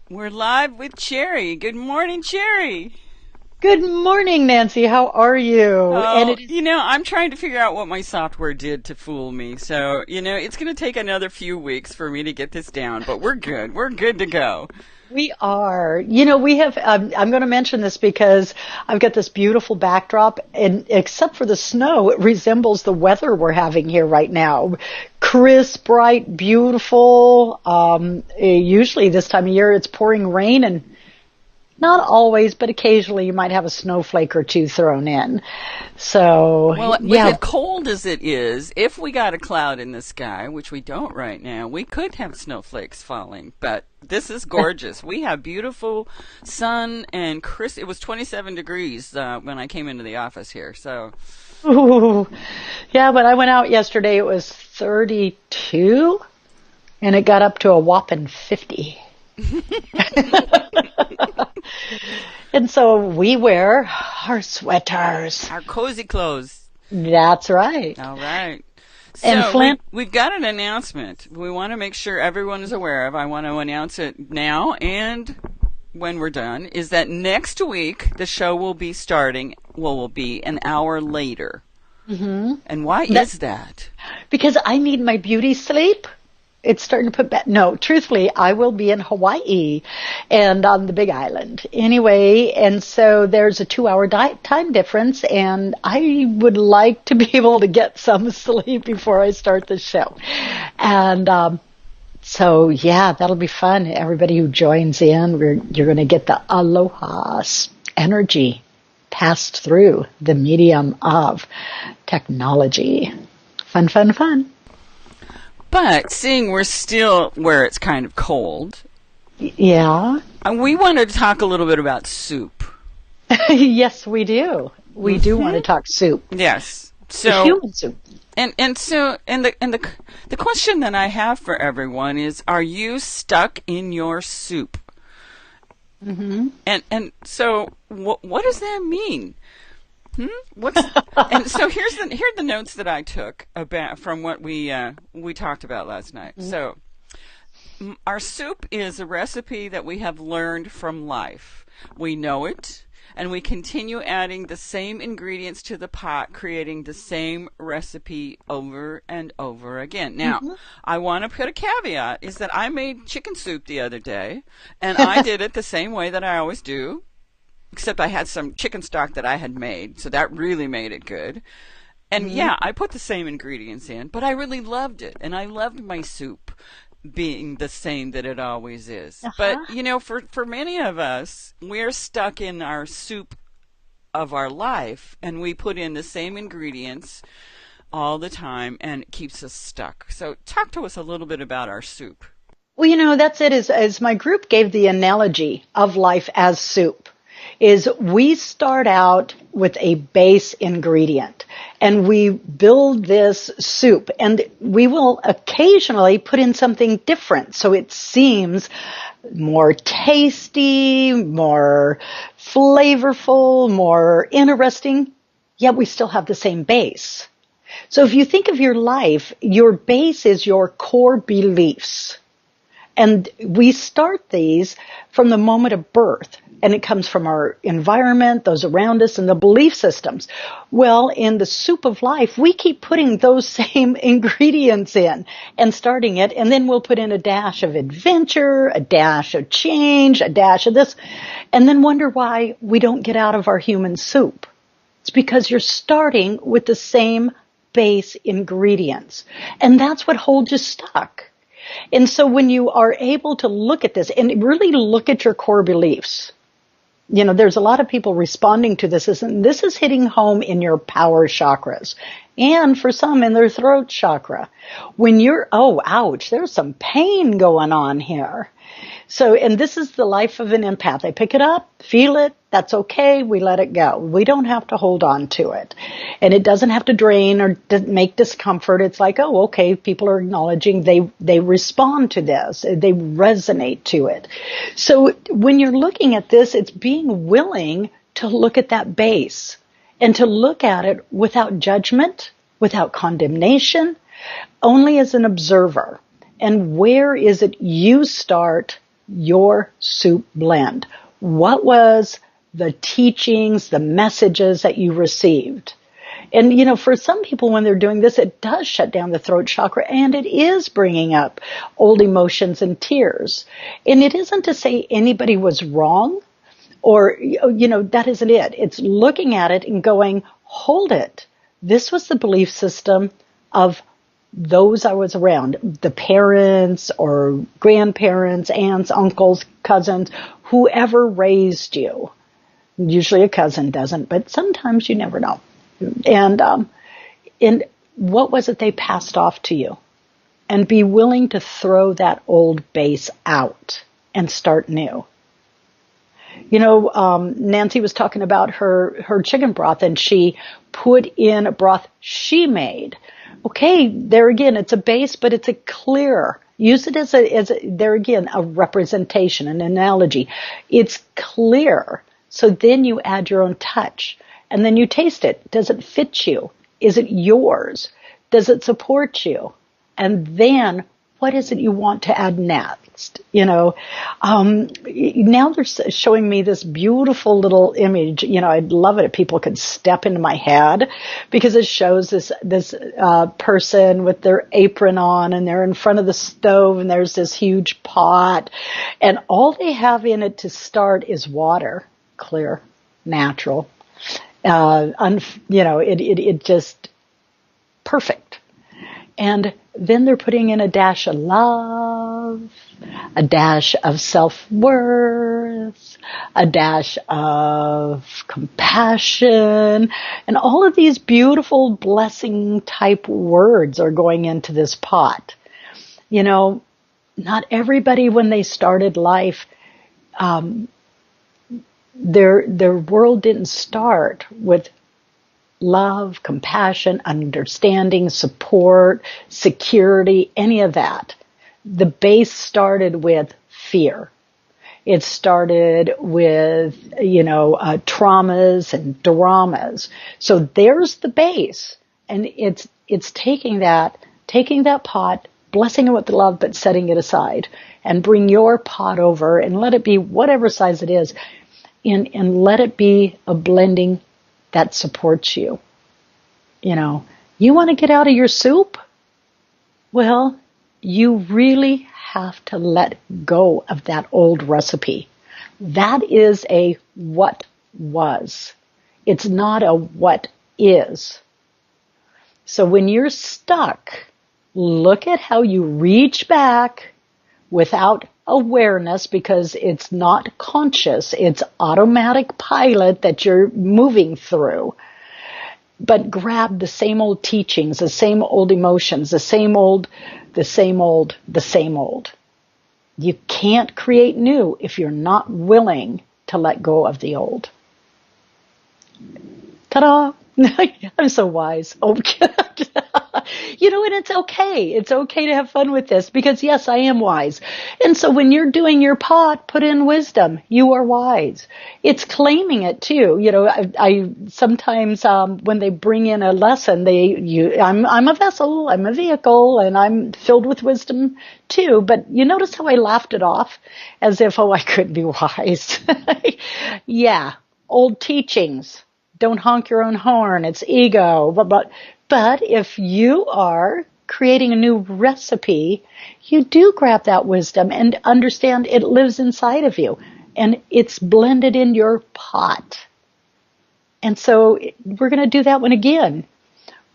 We're live with Cherry. Good morning, Cherry. Good morning, Nancy. How are you? And Oh, it is, I'm trying to figure out what my software did to fool me. So, it's going to take another few weeks for me to get this down, but we're good. We're good to go. we are. We have, I'm going to mention this because I've got this beautiful backdrop, and except for the snow, it resembles the weather we're having here right now. Crisp, bright, beautiful. Usually this time of year it's pouring rain, and not always, but occasionally you might have a snowflake or two thrown in. So, Well, with yeah. as cold as it is, if we got a cloud in the sky, which we don't right now, we could have snowflakes falling. But this is gorgeous. We have beautiful sun and crisp. It was 27 degrees when I came into the office here. So, Ooh. Yeah, when I went out yesterday, it was 32, and it got up to a whopping 50. And so we wear our sweaters. our cozy clothes. That's right. All right. And So Flint, we've got an announcement we want to make sure everyone is aware of. I want to announce it now and when we're done, is that next week the show will be starting, will be an hour later. hmm And why that, is that? because I need my beauty sleep. It's starting to put back. No, truthfully, I will be in Hawaii and on the Big Island anyway. And so there's a 2 hour time difference, and I would like to be able to get some sleep before I start the show. And so, yeah, that'll be fun. Everybody who joins in, you're going to get the aloha energy passed through the medium of technology. Fun, fun, fun. But seeing we're still where it's kind of cold, Yeah. we wanted to talk a little bit about soup. Yes, we do. We do want to talk soup. Yes. The So human soup. the question that I have for everyone is: are you stuck in your soup? hmm And so what does that mean? What's and so here are the notes that I took about from what we talked about last night. So our soup is a recipe that we have learned from life. We know it, and we continue adding the same ingredients to the pot, creating the same recipe over and over again. Now, I want to put a caveat is that I made chicken soup the other day, and I did it the same way that I always do, except I had some chicken stock that I had made, so that really made it good. And yeah, I put the same ingredients in, but I really loved it, and I loved my soup being the same that it always is. But Uh-huh. for many of us, we're stuck in our soup of our life, and we put in the same ingredients all the time, and it keeps us stuck. So talk to us a little bit about our soup. Well, that's it. As my group gave the analogy of life as soup, is we start out with a base ingredient and we build this soup, and we will occasionally put in something different so it seems more tasty, more flavorful, more interesting, yet we still have the same base. So if you think of your life, your base is your core beliefs. And we start these from the moment of birth, and it comes from our environment, those around us, and the belief systems. Well, in the soup of life, we keep putting those same ingredients in and starting it, and then we'll put in a dash of adventure, a dash of change, a dash of this, and then wonder why we don't get out of our human soup. It's because you're starting with the same base ingredients, and that's what holds you stuck. And so when you are able to look at this and really look at your core beliefs, there's a lot of people responding to this, and this is hitting home in your power chakras, and for some in their throat chakra. When you're, oh, ouch, there's some pain going on here. So, and this is the life of an empath. They pick it up, feel it, that's okay, we let it go. We don't have to hold on to it. And it doesn't have to drain or make discomfort. It's like, oh, okay, people are acknowledging they respond to this, they resonate to it. So when you're looking at this, it's being willing to look at that base and to look at it without judgment, without condemnation, only as an observer. And where is it you start your soup blend? What was the teachings, the messages that you received? And, for some people when they're doing this, it does shut down the throat chakra, and it is bringing up old emotions and tears. And it isn't to say anybody was wrong or, that isn't it. It's looking at it and going, hold it. This was the belief system of those I was around, the parents or grandparents, aunts, uncles, cousins, whoever raised you. Usually a cousin doesn't, but sometimes you never know. And what was it they passed off to you? And be willing to throw that old base out and start new. Nancy was talking about her chicken broth, and she put in a broth she made. Okay, there again, it's a base, but it's a clear. Use it as there again, a representation, an analogy. It's clear. So then you add your own touch. And then you taste it. Does it fit you? Is it yours? Does it support you? And then what is it you want to add next? Now they're showing me this beautiful little image. I'd love it if people could step into my head, because it shows this person with their apron on, and they're in front of the stove, and there's this huge pot, and all they have in it to start is water, clear, natural. It just perfect. And then they're putting in a dash of love, a dash of self-worth, a dash of compassion, and all of these beautiful blessing type words are going into this pot. Not everybody when they started life, their world didn't start with love, compassion, understanding, support, security, any of that. The base started with fear. It started with, traumas and dramas. So there's the base. And it's taking that pot, blessing it with love, but setting it aside, and bring your pot over and let it be whatever size it is. And let it be a blending that supports you. You want to get out of your soup? Well, you really have to let go of that old recipe. That is a what was. It's not a what is. So when you're stuck, look at how you reach back without awareness, because it's not conscious. It's automatic pilot that you're moving through. But grab the same old teachings, the same old emotions, the same old. You can't create new if you're not willing to let go of the old. Ta-da! I'm so wise. Oh, and it's okay. It's okay to have fun with this, because yes, I am wise. And so when you're doing your pot, put in wisdom. You are wise. It's claiming it too. I sometimes, when they bring in a lesson, I'm a vessel, I'm a vehicle, and I'm filled with wisdom too. But you notice how I laughed it off as if, I couldn't be wise. Yeah. Old teachings. Don't honk your own horn. It's ego. But if you are creating a new recipe, you do grab that wisdom and understand it lives inside of you, and it's blended in your pot. And so we're going to do that one again.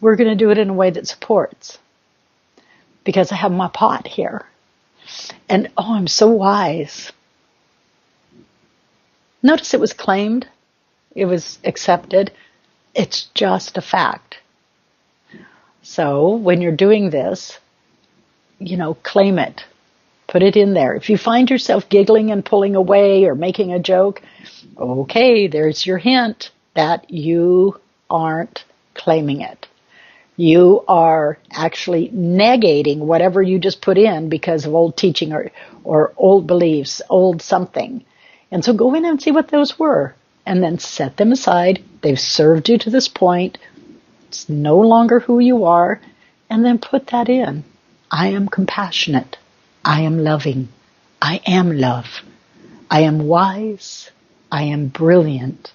We're going to do it in a way that supports, because I have my pot here. And I'm so wise. Notice it was claimed. It was accepted. It's just a fact. So when you're doing this, claim it. Put it in there. If you find yourself giggling and pulling away or making a joke, okay, there's your hint that you aren't claiming it. You are actually negating whatever you just put in because of old teaching or old beliefs, old something. And so go in and see what those were, and then set them aside. They've served you to this point. It's no longer who you are. And then put that in. I am compassionate. I am loving. I am love. I am wise. I am brilliant.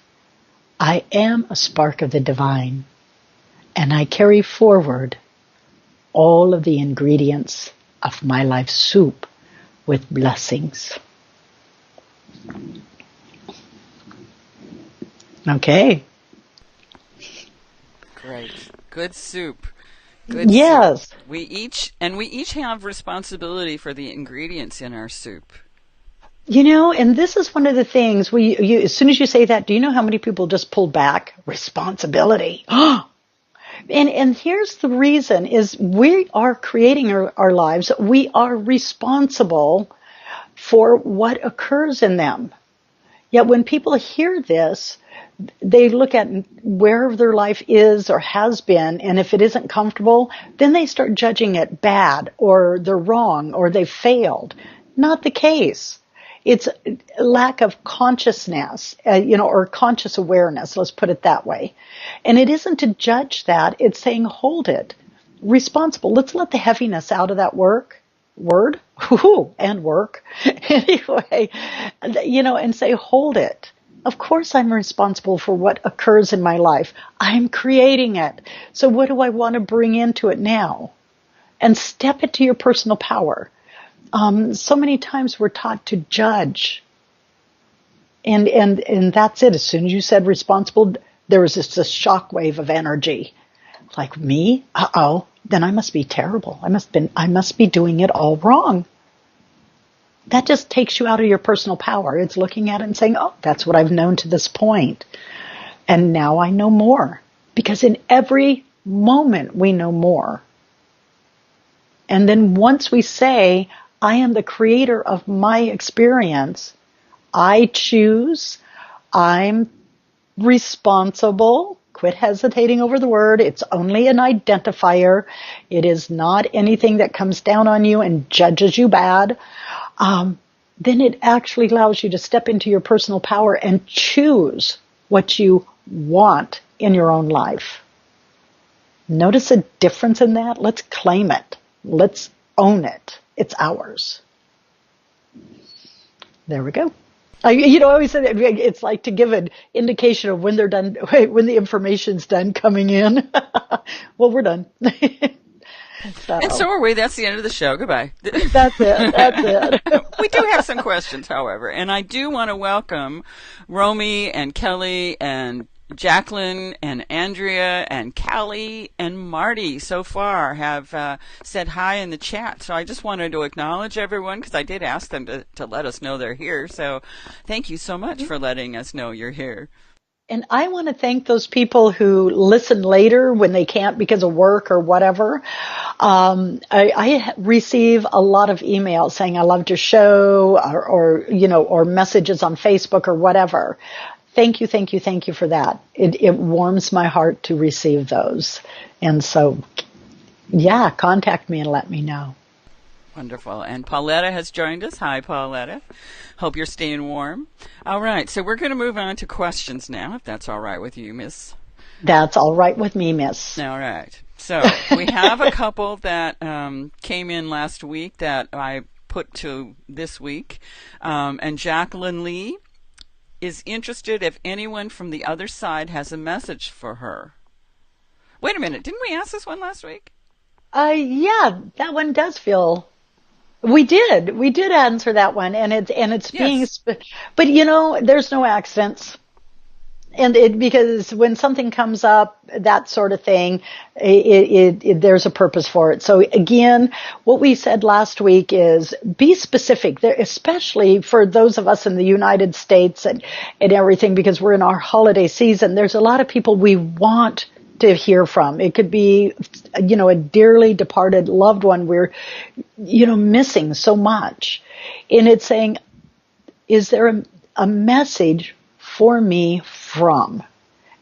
I am a spark of the divine. And I carry forward all of the ingredients of my life soup with blessings. Okay. Great. Good soup. Good Yes. soup. We each have responsibility for the ingredients in our soup. And this is one of the things as soon as you say that, do you know how many people just pull back? Responsibility. And here's the reason is we are creating our lives. We are responsible for what occurs in them. Yet when people hear this, they look at where their life is or has been, and if it isn't comfortable, then they start judging it bad, or they're wrong, or they failed. Not the case. It's a lack of consciousness, or conscious awareness, let's put it that way. And it isn't to judge that, it's saying hold it. Responsible. Let's let the heaviness out of that word, and work. Anyway, and say hold it. Of course I'm responsible for what occurs in my life. I'm creating it. So what do I want to bring into it now? And step into your personal power. So many times we're taught to judge. And that's it. As soon as you said responsible, there was this shockwave of energy. Like me? Uh-oh. Then I must be terrible. I must be doing it all wrong. That just takes you out of your personal power. It's looking at it and saying, oh, that's what I've known to this point. And now I know more. Because in every moment we know more. And then once we say, I am the creator of my experience, I choose, I'm responsible. Quit hesitating over the word. It's only an identifier. It is not anything that comes down on you and judges you bad. Then it actually allows you to step into your personal power and choose what you want in your own life. Notice a difference in that? Let's claim it. Let's own it. It's ours. There we go. I always say that it's like to give an indication of when they're done, when the information's done coming in. Well, we're done. And so are we. That's the end of the show. Goodbye. That's it. We do have some questions, however, and I do want to welcome Romy and Kelly and Jacqueline and Andrea and Callie and Marty so far have said hi in the chat. So I just wanted to acknowledge everyone because I did ask them to let us know they're here. So thank you so much for letting us know you're here. And I want to thank those people who listen later when they can't because of work or whatever. I receive a lot of emails saying I loved your show or messages on Facebook or whatever. Thank you for that. It warms my heart to receive those. And so, yeah, contact me and let me know. Wonderful. And Pauletta has joined us. Hi, Pauletta. Hope you're staying warm. All right, so we're going to move on to questions now, if that's all right with you, Miss. That's all right with me, Miss. All right. So we have a couple that came in last week that I put to this week. And Jacqueline Lee is interested if anyone from the other side has a message for her. Wait a minute. Didn't we ask this one last week? Yeah, that one does feel... We did answer that one, and it's yes. But there's no accidents, and because when something comes up, that sort of thing, there's a purpose for it. So again, what we said last week is be specific, especially for those of us in the United States and everything, because we're in our holiday season. There's a lot of people we want to hear from. It could be, a dearly departed loved one we're, missing so much. And it's saying, is there a message for me from?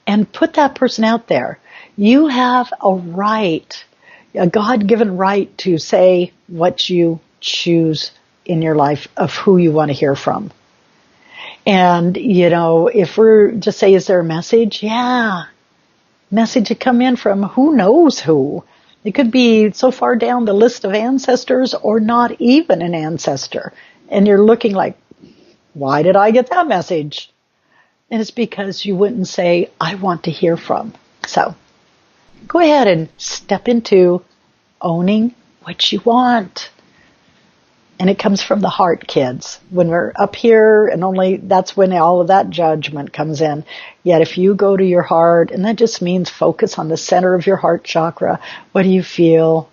And put that person out there. You have a right, a God-given right to say what you choose in your life of who you want to hear from. And, if we're just say, is there a message? Yeah. Message to come in from who knows who. It could be so far down the list of ancestors or not even an ancestor. And you're looking like, why did I get that message? And it's because you wouldn't say, I want to hear from. So go ahead and step into owning what you want. And it comes from the heart, kids. When we're up here, and only that's when all of that judgment comes in. Yet if you go to your heart, and that just means focus on the center of your heart chakra. What do you feel?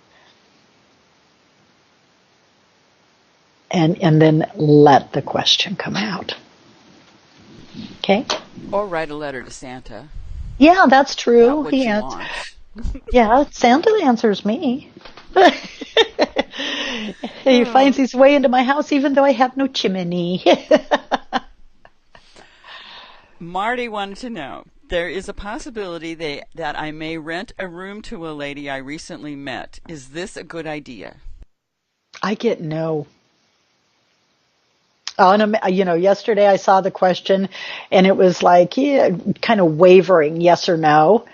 And then let the question come out. Okay? Or write a letter to Santa. Yeah, that's true. What you want. Yeah, Santa answers me. He finds his way into my house even though I have no chimney. Marty wanted to know, there is a possibility that I may rent a room to a lady I recently met. Is this a good idea? I get no. Yesterday I saw the question and it was like, kind of wavering, yes or no.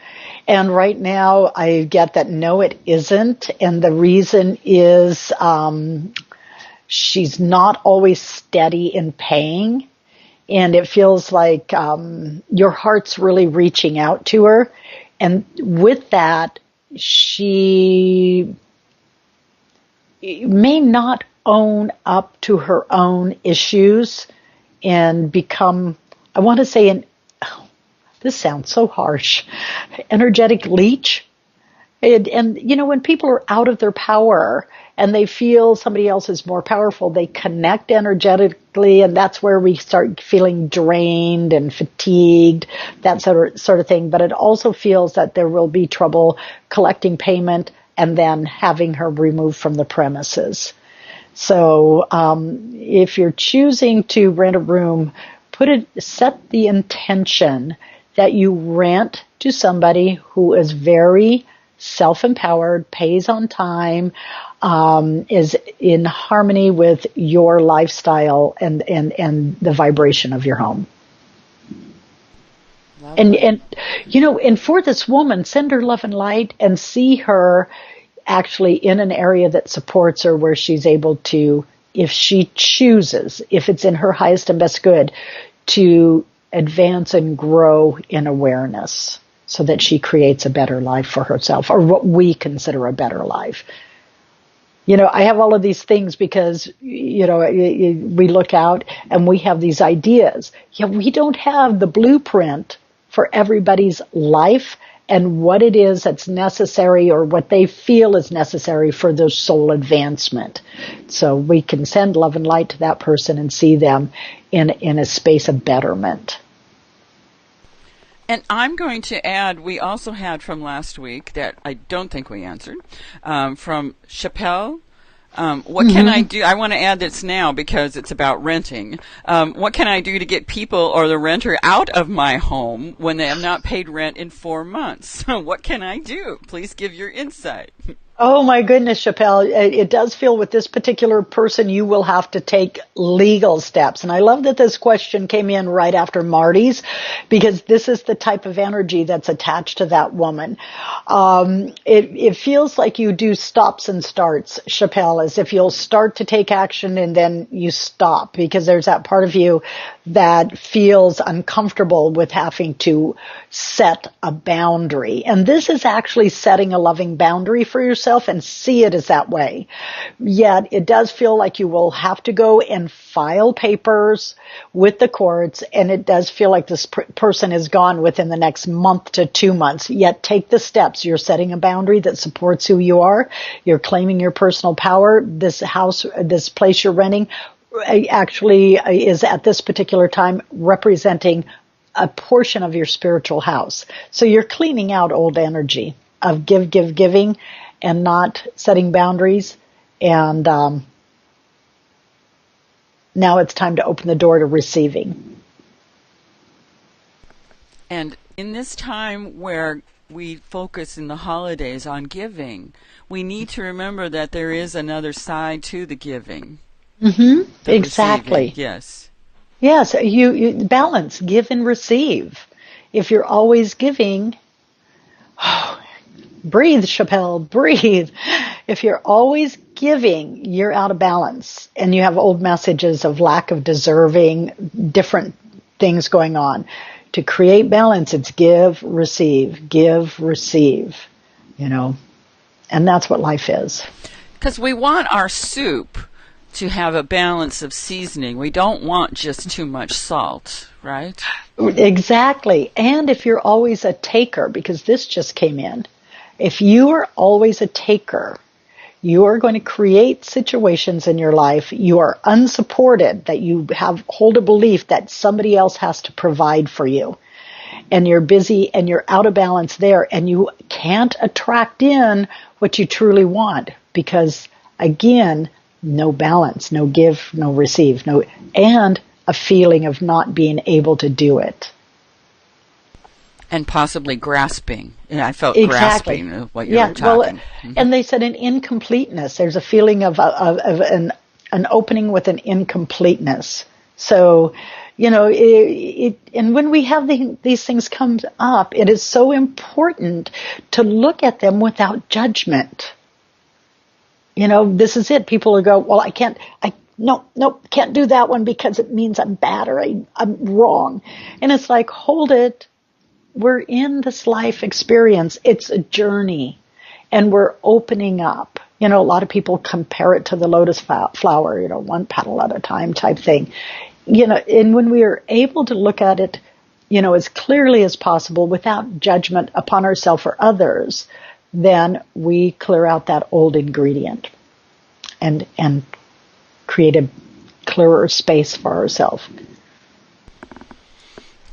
And right now I get that no, it isn't. And the reason is she's not always steady in paying. And it feels like your heart's really reaching out to her. And with that, she may not own up to her own issues and become, I want to say, this sounds so harsh, energetic leech. And when people are out of their power and they feel somebody else is more powerful, they connect energetically, and that's where we start feeling drained and fatigued, that sort of thing. But it also feels that there will be trouble collecting payment and then having her removed from the premises. So if you're choosing to rent a room, set the intention that you rent to somebody who is very self-empowered, pays on time, is in harmony with your lifestyle and the vibration of your home. And for this woman, send her love and light and see her actually in an area that supports her, where she's able to, if she chooses, if it's in her highest and best good, to advance and grow in awareness so that she creates a better life for herself, or what we consider a better life. I have all of these things because, we look out and we have these ideas. Yeah, we don't have the blueprint for everybody's life and what it is that's necessary, or what they feel is necessary for their soul advancement. So we can send love and light to that person and see them in a space of betterment. And I'm going to add, we also had from last week that I don't think we answered, from Chappelle. What can I do? I want to add this now because it's about renting. What can I do to get people or the renter out of my home when they have not paid rent in 4 months? What can I do? Please give your insight. Oh my goodness, Chappelle. It does feel with this particular person, you will have to take legal steps. And I love that this question came in right after Marty's, because this is the type of energy that's attached to that woman. It feels like you do stops and starts, Chappelle, as if you'll start to take action and then you stop, because there's that part of you that feels uncomfortable with having to set a boundary. And this is actually setting a loving boundary for yourself, and see it as that way. Yet it does feel like you will have to go and file papers with the courts, and it does feel like this person is gone within the next month to 2 months. Yet take the steps. You're setting a boundary that supports who you are. You're claiming your personal power. This house, this place you're renting, actually is at this particular time representing a portion of your spiritual house. So you're cleaning out old energy of giving, and not setting boundaries. And now it's time to open the door to receiving. And in this time where we focus in the holidays on giving, we need to remember that there is another side to the giving. Mm-hmm. Exactly. Receiving. Yes. Yes, you balance, give and receive. If you're always giving, breathe, Chappelle, breathe. If you're always giving, you're out of balance, and you have old messages of lack of deserving, different things going on. To create balance, it's give, receive, and that's what life is. Because we want our soup to have a balance of seasoning. We don't want just too much salt, right? Exactly. And if you're always a taker, because this just came in, if you are always a taker, you are going to create situations in your life. You are unsupported, that you hold a belief that somebody else has to provide for you. And you're busy and you're out of balance there, and you can't attract in what you truly want because, again, no balance, no give, no receive, and a feeling of not being able to do it. And possibly grasping. I felt Exactly. grasping of what you were talking. Well, and they said an incompleteness. There's a feeling of an opening with an incompleteness. So, and when we have these things come up, it is so important to look at them without judgment. This is it. People will go, well, can't do that one because it means I'm bad or I'm wrong. And it's like, hold it. We're in this life experience. It's a journey, and we're opening up. A lot of people compare it to the lotus flower, one petal at a time type thing. And when we are able to look at it, as clearly as possible without judgment upon ourselves or others, then we clear out that old ingredient and create a clearer space for ourselves.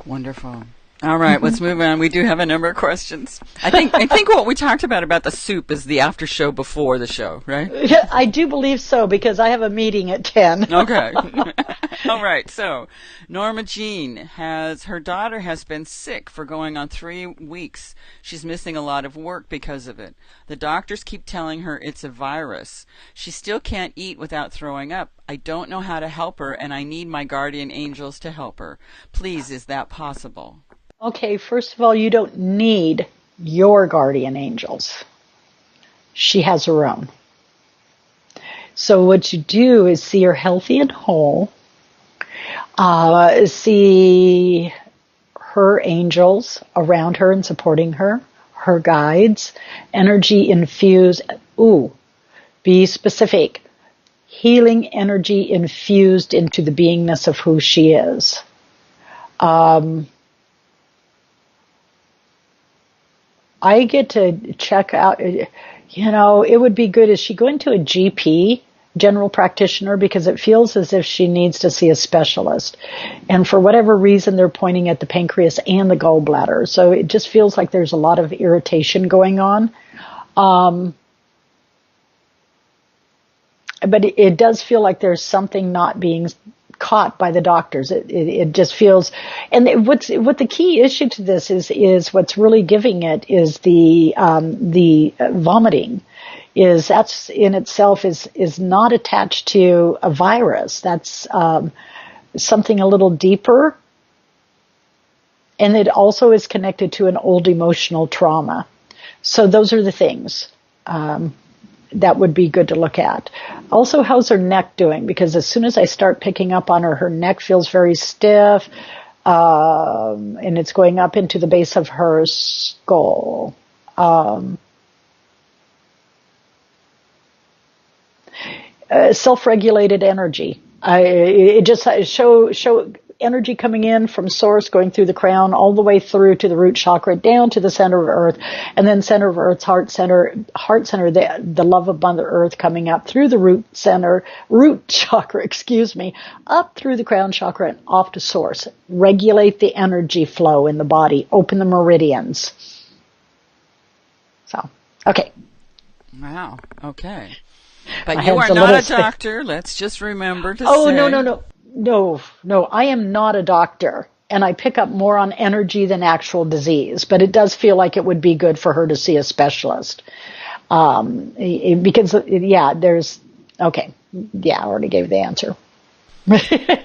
Wonderful. All right, let's move on. We do have a number of questions. I think what we talked about the soup is the after show before the show, right? Yeah, I do believe so, because I have a meeting at 10. Okay. All right. So Norma Jean her daughter has been sick for going on 3 weeks. She's missing a lot of work because of it. The doctors keep telling her it's a virus. She still can't eat without throwing up. I don't know how to help her, and I need my guardian angels to help her. Please, is that possible? Okay, first of all, you don't need your guardian angels. She has her own. So what you do is see her healthy and whole, see her angels around her and supporting her, her guides, energy infused. Be specific. Healing energy infused into the beingness of who she is. I get to check out, it would be good. Is she going to a GP, general practitioner? Because it feels as if she needs to see a specialist. And for whatever reason, they're pointing at the pancreas and the gallbladder. So it just feels like there's a lot of irritation going on. But it does feel like there's something not being caught by the doctors. It just feels, and what the key issue to this is what's really giving it is the vomiting. That's in itself is not attached to a virus. That's something a little deeper, and it also is connected to an old emotional trauma. So those are the things that would be good to look at. Also, how's her neck doing? Because as soon as I start picking up on her neck feels very stiff, and it's going up into the base of her skull. Self-regulated energy. It just show energy coming in from source, going through the crown, all the way through to the root chakra, down to the center of earth, and then center of earth's heart center, the love of Mother Earth coming up through the root chakra, up through the crown chakra and off to source. Regulate the energy flow in the body, open the meridians. So, okay. Wow, okay. But you are not a doctor. Let's just remember to say. Oh, no, I am not a doctor, and I pick up more on energy than actual disease, but it does feel like it would be good for her to see a specialist. Because, I already gave the answer.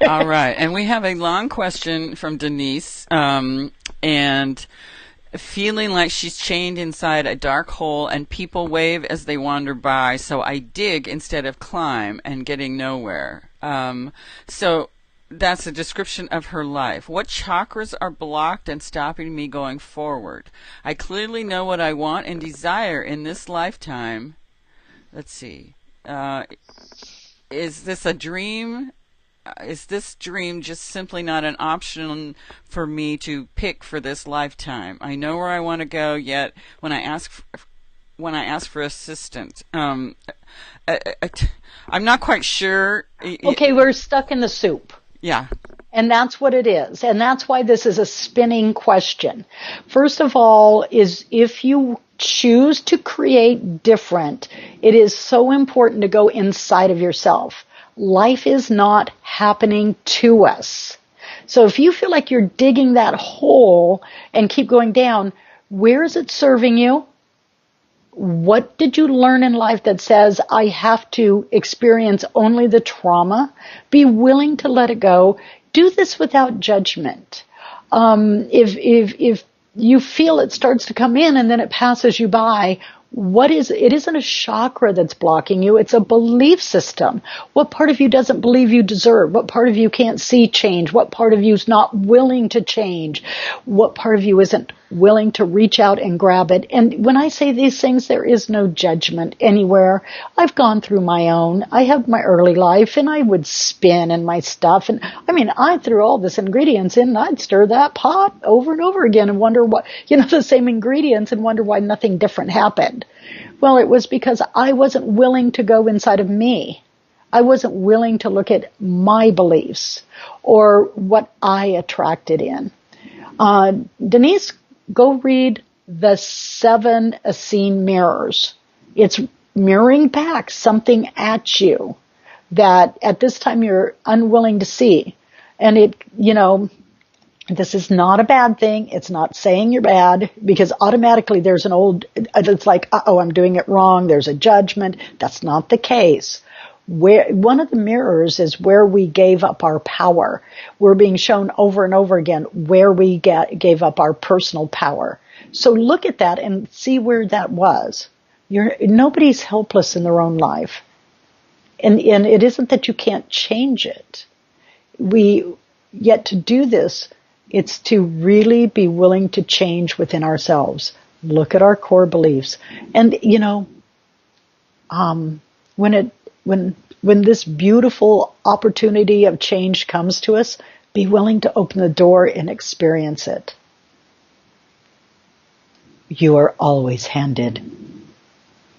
All right, and we have a long question from Denise, and feeling like she's chained inside a dark hole and people wave as they wander by, so I dig instead of climb and getting nowhere. So that's a description of her life. What chakras are blocked and stopping me going forward? I clearly know what I want and desire in this lifetime. Let's see. Is this a dream? Is this dream just simply not an option for me to pick for this lifetime? I know where I want to go, yet when I ask for assistance, I'm not quite sure. Okay, we're stuck in the soup. Yeah. And that's what it is. And that's why this is a spinning question. First of all, is if you choose to create different, it is so important to go inside of yourself. Life is not happening to us. So if you feel like you're digging that hole and keep going down, where is it serving you? What did you learn in life that says I have to experience only the trauma? Be willing to let it go. Do this without judgment. If you feel it starts to come in and then it passes you by, it isn't a chakra that's blocking you, it's a belief system. What part of you doesn't believe you deserve? What part of you can't see change? What part of you is not willing to change? What part of you isn't willing to reach out and grab it? And when I say these things, there is no judgment anywhere. I've gone through my own. I have my early life and I would spin in my stuff. And I mean, I threw all this ingredients in and I'd stir that pot over and over again and wonder what, the same ingredients and wonder why nothing different happened. Well, it was because I wasn't willing to go inside of me. I wasn't willing to look at my beliefs or what I attracted in. Denise, go read the 7 Essene mirrors. It's mirroring back something at you that at this time you're unwilling to see. And this is not a bad thing. It's not saying you're bad because automatically it's like, I'm doing it wrong. There's a judgment. That's not the case. One of the mirrors is where we gave up our power. We're being shown over and over again where we gave up our personal power. So look at that and see where that was. Nobody's helpless in their own life. And it isn't that you can't change it. Yet to do this, it's to really be willing to change within ourselves. Look at our core beliefs. And, when this beautiful opportunity of change comes to us, be willing to open the door and experience it. You are always handed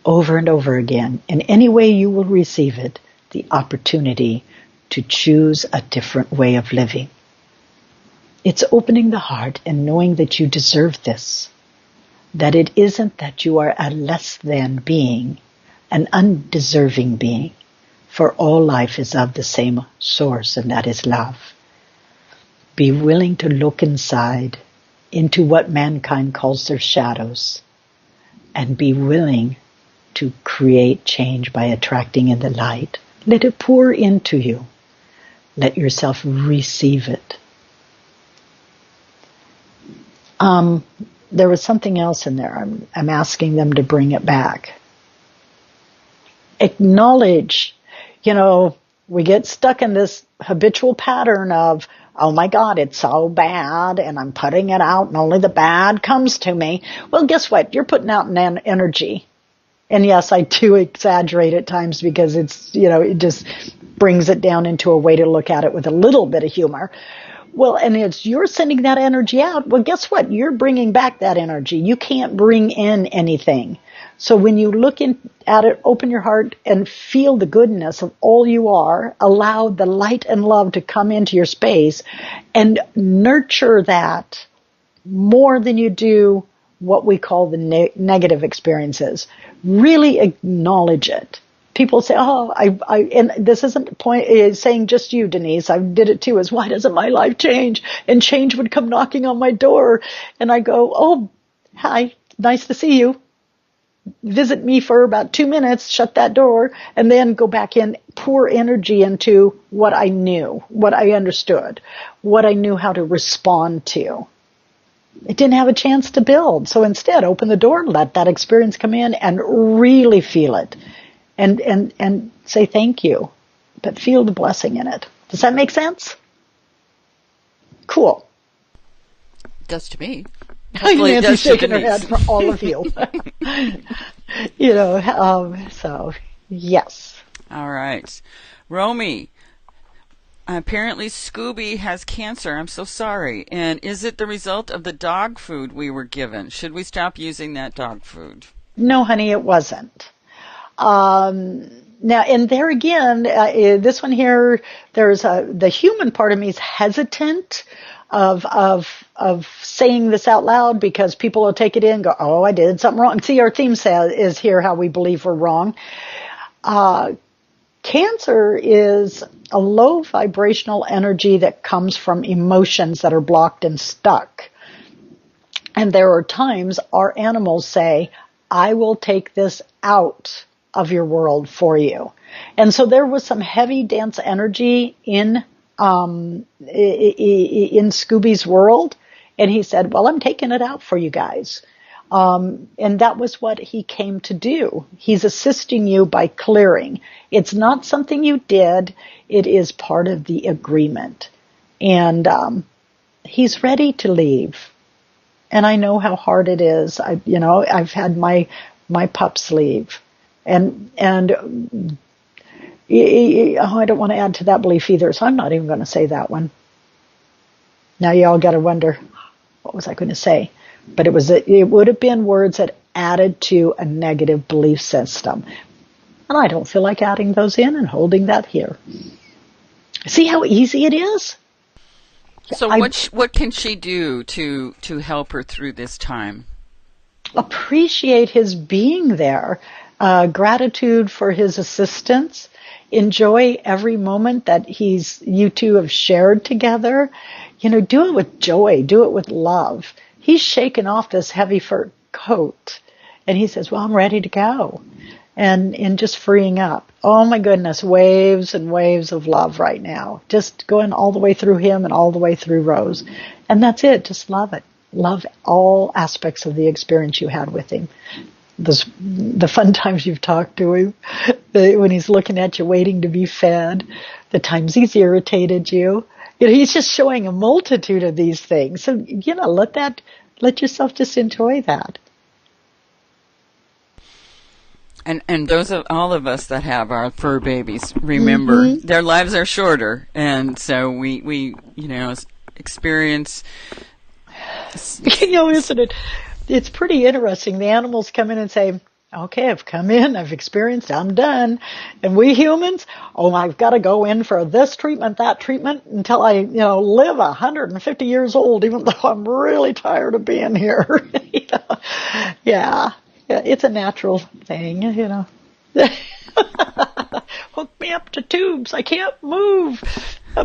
over and over again, in any way you will receive it, the opportunity to choose a different way of living. It's opening the heart and knowing that you deserve this, that it isn't that you are a less than being, an undeserving being, for all life is of the same source, and that is love. Be willing to look inside into what mankind calls their shadows, and be willing to create change by attracting in the light. Let it pour into you. Let yourself receive it. There was something else in there. I'm asking them to bring it back. Acknowledge, we get stuck in this habitual pattern of, oh my God, it's so bad and I'm putting it out and only the bad comes to me. Well, guess what? You're putting out an energy. And yes, I do exaggerate at times because it's, it just brings it down into a way to look at it with a little bit of humor. Well, and you're sending that energy out. Well, guess what? You're bringing back that energy. You can't bring in anything. So when you look at it, open your heart and feel the goodness of all you are. Allow the light and love to come into your space and nurture that more than you do what we call the negative experiences. Really acknowledge it. People say, and this isn't saying just you, Denise. I did it too. Is why doesn't my life change? And change would come knocking on my door. And I go, oh, hi, nice to see you. Visit me for about 2 minutes, shut that door, and then go back in, pour energy into what I knew, what I understood, what I knew how to respond to. It didn't have a chance to build. So instead, open the door, let that experience come in and really feel it and say thank you, but feel the blessing in it. Does that make sense? Cool. Does to me. Hopefully it Nancy's does to shaking her Denise. head for all of you. So yes. All right. Romy, apparently Scooby has cancer. I'm so sorry. And is it the result of the dog food we were given? Should we stop using that dog food? No, honey, it wasn't. Now, and there again, this one here, there's the human part of me is hesitant of saying this out loud because people will take it in and go, oh, I did something wrong. See, our theme is here how we believe we're wrong. Cancer is a low vibrational energy that comes from emotions that are blocked and stuck. And there are times our animals say, I will take this out of your world for you. And so there was some heavy dense energy in Scooby's world. And he said, well, I'm taking it out for you guys. And that was what he came to do. He's assisting you by clearing. It's not something you did. It is part of the agreement. And he's ready to leave. And I know how hard it is. I've had my pups leave. And I don't want to add to that belief either, so I'm not even going to say that one. Now you all got to wonder, what was I going to say? But it would have been words that added to a negative belief system. And I don't feel like adding those in and holding that here. See how easy it is? So what can she do to help her through this time? Appreciate his being there. Gratitude for his assistance. Enjoy every moment that you two have shared together. Do it with joy. Do it with love. He's shaken off this heavy fur coat and he says, well, I'm ready to go. And just freeing up. Oh my goodness, waves and waves of love right now. Just going all the way through him and all the way through Rose. And that's it. Just love it. Love all aspects of the experience you had with him. The fun times you've talked to him, when he's looking at you waiting to be fed, the times he's irritated you. He's just showing a multitude of these things. So, let yourself just enjoy that. And those of all of us that have our fur babies, remember, their lives are shorter. And so we experience. Isn't it? It's pretty interesting. The animals come in and say, okay, I've come in, I've experienced, I'm done. And we humans, I've got to go in for this treatment, that treatment until I, live 150 years old, even though I'm really tired of being here. Yeah, it's a natural thing, Hook me up to tubes. I can't move.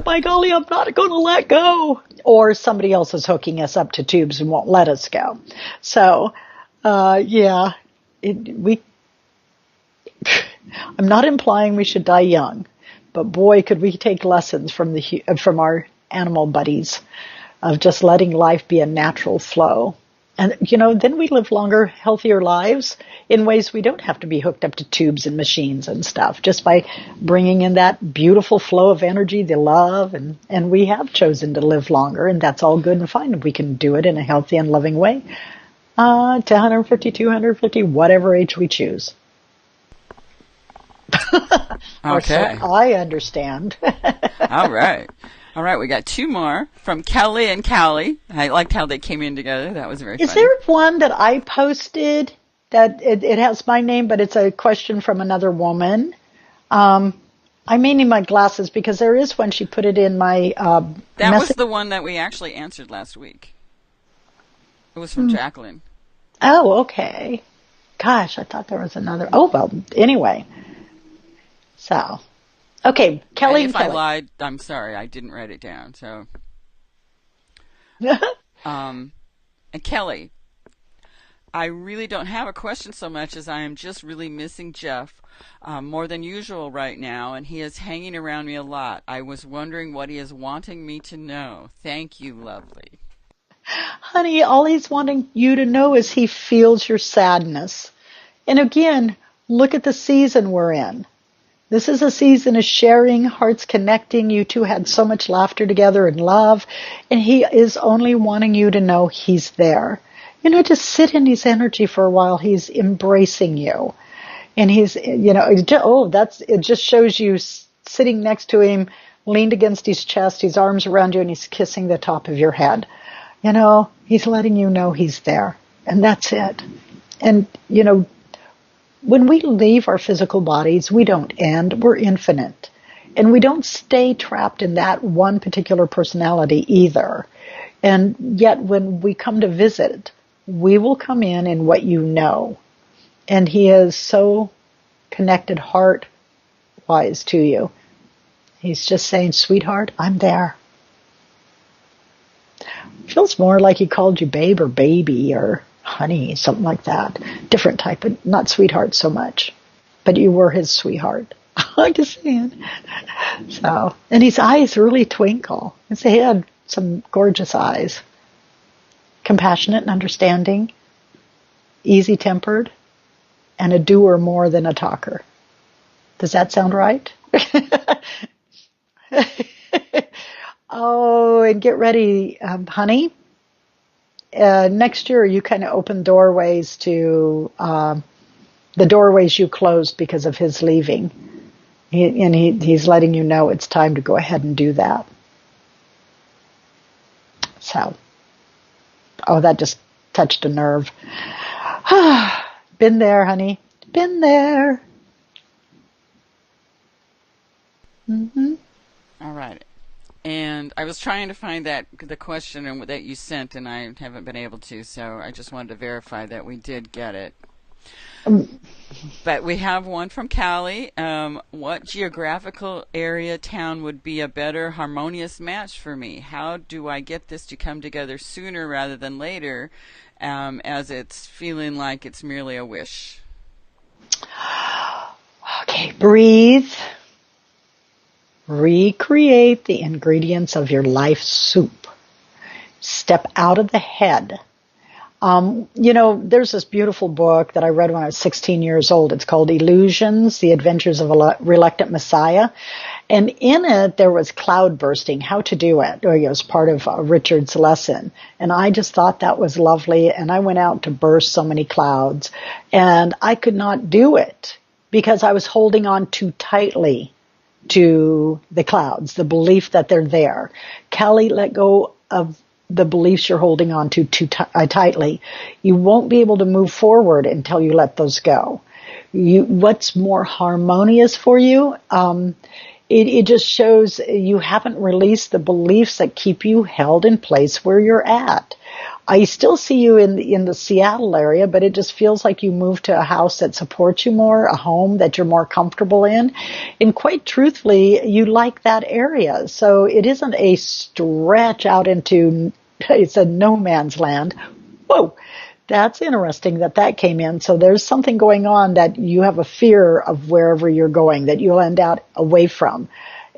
By golly, I'm not going to let go. Or somebody else is hooking us up to tubes and won't let us go. So, I'm not implying we should die young, but boy, could we take lessons from our animal buddies of just letting life be a natural flow. And, then we live longer, healthier lives in ways we don't have to be hooked up to tubes and machines and stuff, just by bringing in that beautiful flow of energy, the love, and we have chosen to live longer, and that's all good and fine if we can do it in a healthy and loving way to 150, 250, whatever age we choose. Okay. So I understand. All right. All right, we got two more from Kelly and Callie. I liked how they came in together. That was very funny. Is there one that I posted that it has my name, but it's a question from another woman? I may need my glasses because there is one. She put it in my That message. was the one that we actually answered last week. It was from Jacqueline. Oh, okay. Gosh, I thought there was another. Oh, well, anyway. So... Okay, Kelly and Kelly. If I lied, I'm sorry. I didn't write it down. So, and Kelly, I really don't have a question so much as I am just really missing Jeff more than usual right now, and he is hanging around me a lot. I was wondering what he is wanting me to know. Thank you, lovely. Honey, all he's wanting you to know is he feels your sadness. And again, look at the season we're in. This is a season of sharing, hearts connecting. You two had so much laughter together and love. And he is only wanting you to know he's there. Just sit in his energy for a while. He's embracing you. And he's, it just shows you sitting next to him, leaned against his chest, his arms around you, and he's kissing the top of your head. He's letting you know he's there. And that's it. And, when we leave our physical bodies, we don't end, we're infinite. And we don't stay trapped in that one particular personality either. And yet when we come to visit, we will come in what you know. And he is so connected heart-wise to you. He's just saying, sweetheart, I'm there. Feels more like he called you babe or baby or honey, something like that. Different type of, not sweetheart so much, but you were his sweetheart. I'm just saying. So, and his eyes really twinkle. He had some gorgeous eyes. Compassionate and understanding, easy-tempered, and a doer more than a talker. Does that sound right? Oh, and get ready, honey. Next year, you kind of open doorways to the doorways you closed because of his leaving. He's letting you know it's time to go ahead and do that. So, that just touched a nerve. Been there, honey. Been there. Mm-hmm. All right. And I was trying to find the question that you sent, and I haven't been able to, so I just wanted to verify that we did get it. But we have one from Callie. What geographical area town would be a better harmonious match for me? How do I get this to come together sooner rather than later, as it's feeling like it's merely a wish? Okay, breathe. Recreate the ingredients of your life soup. Step out of the head. There's this beautiful book that I read when I was 16 years old. It's called Illusions, The Adventures of a Reluctant Messiah. And in it, there was cloud bursting, how to do it. It was part of Richard's lesson. And I just thought that was lovely. And I went out to burst so many clouds. And I could not do it because I was holding on too tightly to the clouds, the belief that they're there. Callie, let go of the beliefs you're holding on to too tightly. You won't be able to move forward until you let those go. What's more harmonious for you? It just shows you haven't released the beliefs that keep you held in place where you're at. I still see you in the Seattle area, but it just feels like you moved to a house that supports you more, a home that you're more comfortable in. And quite truthfully, you like that area. So it isn't a stretch out into, it's a no man's land. Whoa, that's interesting that came in. So there's something going on that you have a fear of wherever you're going, that you'll end out away from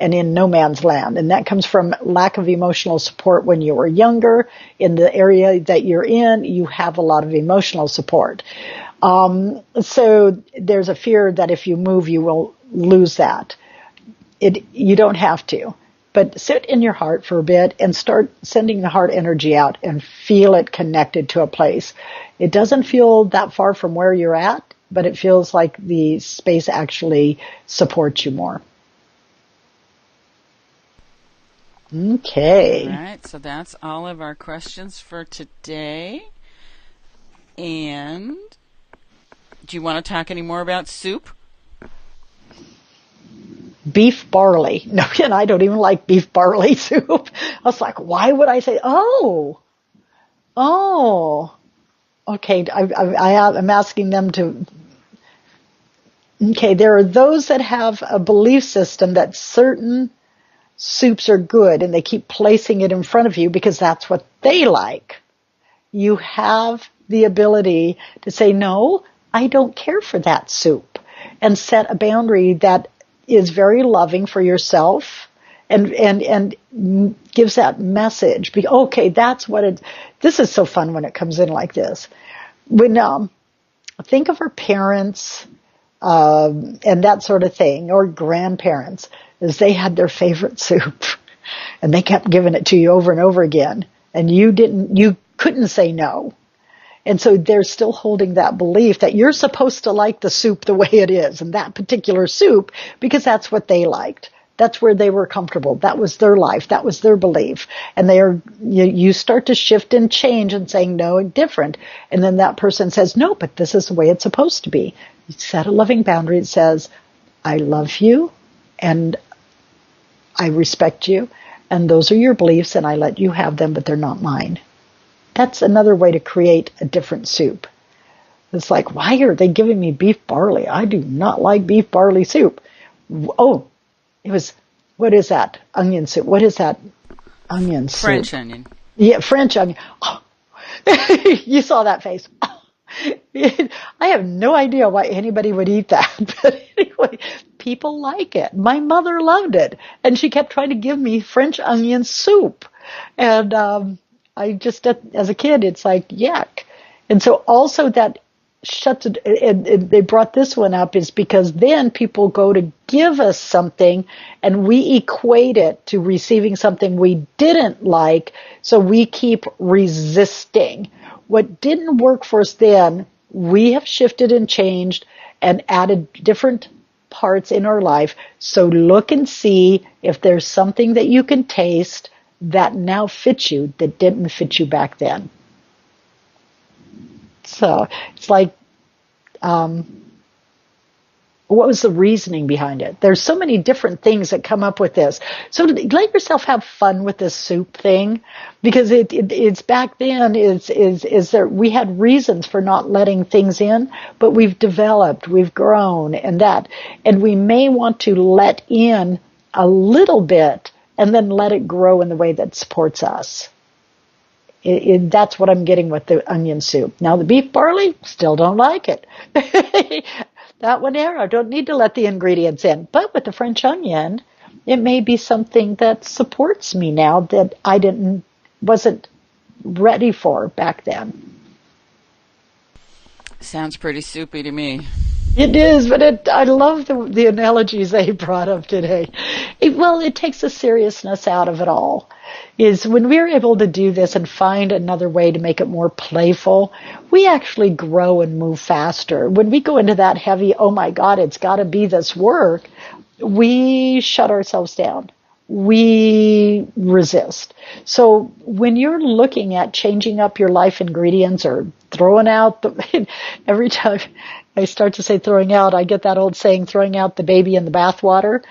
and in no man's land. And that comes from lack of emotional support when you were younger. In the area that you're in, you have a lot of emotional support. So there's a fear that if you move, you will lose that. You don't have to. But sit in your heart for a bit and start sending the heart energy out and feel it connected to a place. It doesn't feel that far from where you're at, but it feels like the space actually supports you more. Okay. All right, so that's all of our questions for today. And do you want to talk any more about soup? Beef barley. No, and I don't even like beef barley soup. I was like, why would I say, oh, okay, I'm asking them to, okay, there are those that have a belief system that certain soups are good and they keep placing it in front of you because that's what they like. You have the ability to say, no, I don't care for that soup, and set a boundary that is very loving for yourself and gives that message. Okay, that's what it. This is so fun when it comes in like this. When think of our parents and that sort of thing, or grandparents, as they had their favorite soup, and they kept giving it to you over and over again, and you couldn't say no. And so they're still holding that belief that you're supposed to like the soup the way it is, and that particular soup, because that's what they liked. That's where they were comfortable. That was their life. That was their belief. And you start to shift and change and saying no, different. And then that person says, no, but this is the way it's supposed to be. You set a loving boundary that says, I love you and I respect you. And those are your beliefs and I let you have them, but they're not mine. That's another way to create a different soup. It's like, why are they giving me beef barley? I do not like beef barley soup. Oh, it was, what is that? Onion soup. What is that? Onion soup. French onion. Yeah, French onion. Oh. You saw that face. Oh. I have no idea why anybody would eat that. But anyway, people like it. My mother loved it. And she kept trying to give me French onion soup. And I just, as a kid, it's like, yuck. And so also that shuts it, and they brought this one up is because then people go to give us something and we equate it to receiving something we didn't like, so we keep resisting. What didn't work for us then, we have shifted and changed and added different parts in our life. So look and see if there's something that you can taste that now fits you that didn't fit you back then. So it's like, what was the reasoning behind it? There's so many different things that come up with this. So let yourself have fun with this soup thing, because it's back then is there, we had reasons for not letting things in, but we've developed, we've grown, and we may want to let in a little bit and then let it grow in the way that supports us. That's what I'm getting with the onion soup. Now the beef barley, still don't like it. That one there, I don't need to let the ingredients in. But with the French onion, it may be something that supports me now that I wasn't ready for back then. Sounds pretty soupy to me. It is, but I love the analogies they brought up today. It takes the seriousness out of it all. Is when we're able to do this and find another way to make it more playful, we actually grow and move faster. When we go into that heavy, oh my God, it's got to be this work, we shut ourselves down. We resist. So when you're looking at changing up your life ingredients or throwing out every time I start to say throwing out, I get that old saying, throwing out the baby in the bathwater.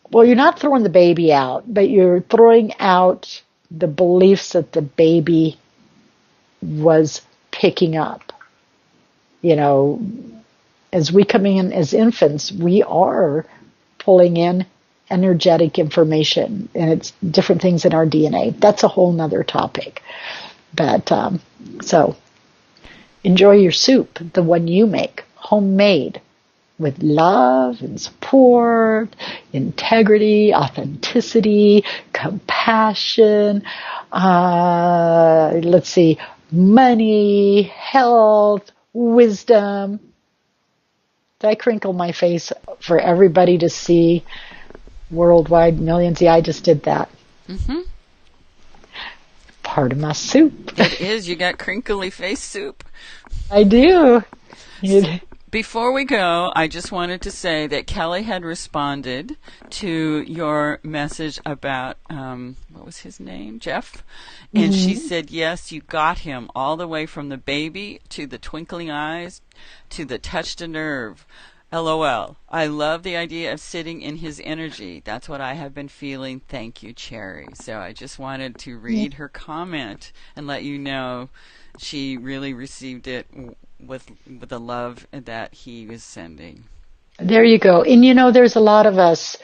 Well, you're not throwing the baby out, but you're throwing out the beliefs that the baby was picking up. You know, as we come in as infants, we are pulling in energetic information, and it's different things in our DNA. That's a whole nother topic. But so enjoy your soup, the one you make, homemade, with love and support, integrity, authenticity, compassion, money, health, wisdom. Did I crinkle my face for everybody to see? Worldwide, millions. Yeah, I just did that. Mm-hmm. Part of my soup. It is. You got crinkly face soup. I do. Before we go, I just wanted to say that Kelly had responded to your message about, what was his name? Jeff? And she said, yes, you got him all the way from the baby to the twinkling eyes to the touch to nerve. LOL. I love the idea of sitting in his energy. That's what I have been feeling. Thank you, Cherry. So I just wanted to read her comment and let you know she really received it with the love that he was sending. There you go. And you know, there's a lot of us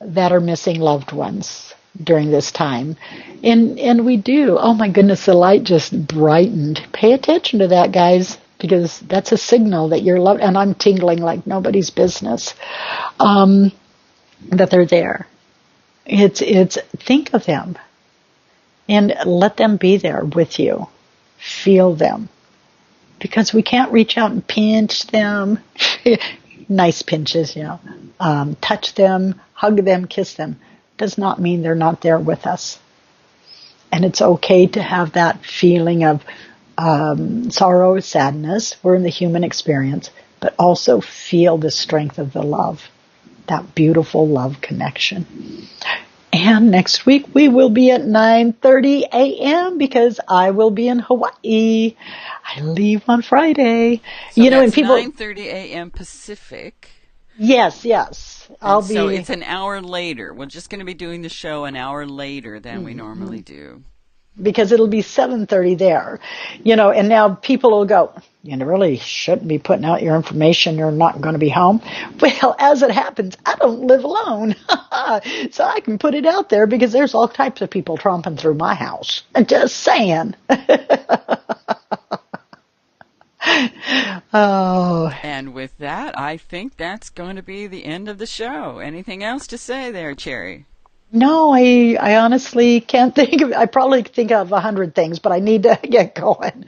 that are missing loved ones during this time. And we do. Oh my goodness, the light just brightened. Pay attention to that, guys, because that's a signal that you're loved. And I'm tingling like nobody's business, that they're there. It's think of them and let them be there with you. Feel them. Because we can't reach out and pinch them. Nice pinches, touch them, hug them, kiss them. Does not mean they're not there with us. And it's okay to have that feeling of sorrow, sadness. We're in the human experience, but also feel the strength of the love, that beautiful love connection. And next week we will be at 9:30 a.m. because I will be in Hawaii. I leave on Friday. So that's and people 9:30 a.m. Pacific. Yes. So it's an hour later. We're just going to be doing the show an hour later than we normally do. Because it'll be 7:30 there, and now people will go, you really shouldn't be putting out your information. You're not going to be home. Well, as it happens, I don't live alone. So I can put it out there because there's all types of people tromping through my house. I'm just saying. Oh. And with that, I think that's going to be the end of the show. Anything else to say there, Cherry? No, I honestly can't think of, I probably think of 100 things, but I need to get going.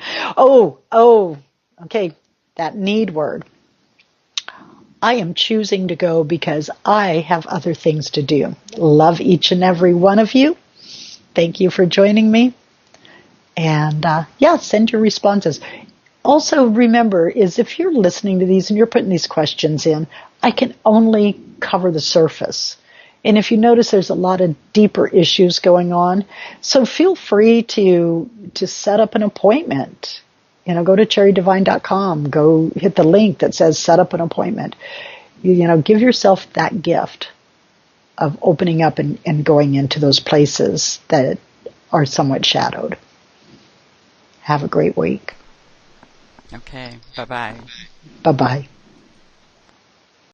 Okay, that need word. I am choosing to go because I have other things to do. Love each and every one of you. Thank you for joining me. And send your responses. Also remember is if you're listening to these and you're putting these questions in, I can only cover the surface. And if you notice, there's a lot of deeper issues going on. So feel free to set up an appointment. Go to cherrydivine.com. Go hit the link that says set up an appointment. Give yourself that gift of opening up and going into those places that are somewhat shadowed. Have a great week. Okay. Bye-bye. Bye-bye.